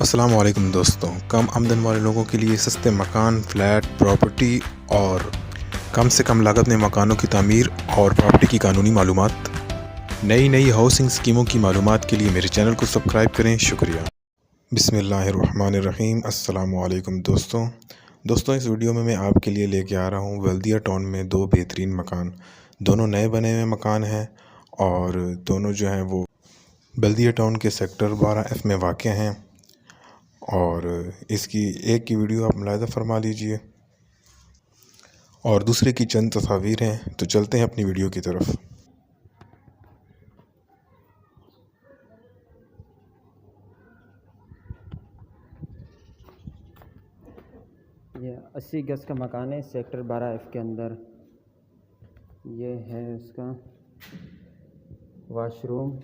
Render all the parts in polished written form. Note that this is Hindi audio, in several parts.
अस्सलाम वालेकुम दोस्तों। कम आमदन वाले लोगों के लिए सस्ते मकान, फ्लैट, प्रॉपर्टी और कम से कम लागत में मकानों की तामीर और प्रॉपर्टी की कानूनी मालूमात, नई हाउसिंग स्कीमों की मालूमात के लिए मेरे चैनल को सब्सक्राइब करें। शुक्रिया। बिस्मिल्लाहिर्रहमानिर्रहीम। अस्सलाम वालेकुम दोस्तों, इस वीडियो में मैं आपके लिए लेके आ रहा हूँ बल्दिया टाउन में दो बेहतरीन मकान। दोनों नए बने हुए मकान हैं और दोनों जो हैं वो बल्दिया टाउन के सेक्टर 12F में वाक़ हैं। और इसकी एक की वीडियो आप मुलाहिज़ा फरमा लीजिए और दूसरे की चंद तस्वीर हैं। तो चलते हैं अपनी वीडियो की तरफ। ये 80 गज का मकान है सेक्टर 12F के अंदर। ये है इसका वॉशरूम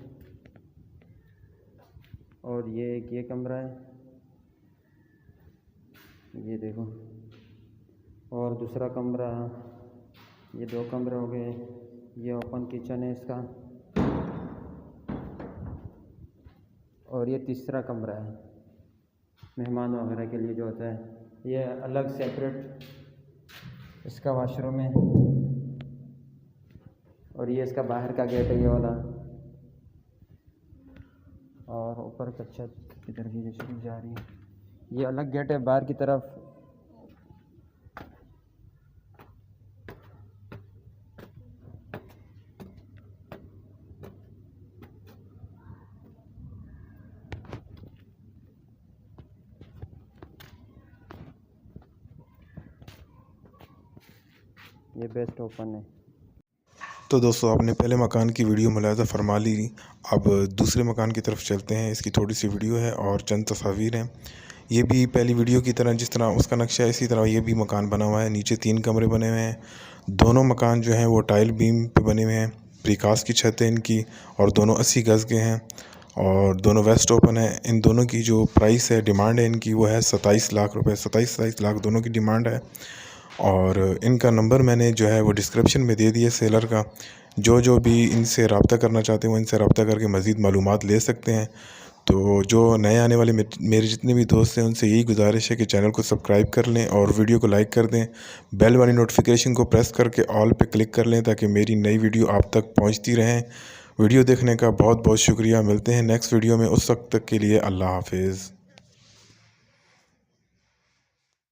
और ये कमरा है, ये देखो। और दूसरा कमरा, ये दो कमरे हो गए। ये ओपन किचन है इसका। और ये तीसरा कमरा है मेहमान वगैरह के लिए जो होता है। ये अलग सेपरेट इसका वॉशरूम है। और ये इसका बाहर का गेट है, ये वाला। और ऊपर का छत की तरफ ये सीढ़ी जा रही है। ये अलग गेट है बाहर की तरफ। ये बेस्ट ओपन है। तो दोस्तों, आपने पहले मकान की वीडियो मुलाहिज़ा फरमा ली। अब दूसरे मकान की तरफ चलते हैं। इसकी थोड़ी सी वीडियो है और चंद तस्वीर हैं। ये भी पहली वीडियो की तरह, जिस तरह उसका नक्शा है इसी तरह ये भी मकान बना हुआ है। नीचे 3 कमरे बने हुए हैं। दोनों मकान जो हैं वो टाइल बीम पे बने हुए हैं। प्रीकास्ट की छत है इनकी और दोनों 80 गज़ के हैं और दोनों वेस्ट ओपन है। इन दोनों की जो प्राइस है, डिमांड है इनकी, वो है 27 लाख रुपए। 27 लाख दोनों की डिमांड है। और इनका नंबर मैंने जो है वो डिस्क्रिप्शन में दे दिया सेलर का। जो भी इनसे रब्ता करना चाहते हैं वो इनसे रब्ता करके मज़ीद मालूमात ले सकते हैं। तो जो नए आने वाले मेरे जितने भी दोस्त हैं उनसे यही गुजारिश है कि चैनल को सब्सक्राइब कर लें और वीडियो को लाइक कर दें। बेल वाली नोटिफिकेशन को प्रेस करके ऑल पे क्लिक कर लें ताकि मेरी नई वीडियो आप तक पहुंचती रहें। वीडियो देखने का बहुत बहुत शुक्रिया। मिलते हैं नेक्स्ट वीडियो में। उस वक्त तक के लिए अल्लाह हाफिज़।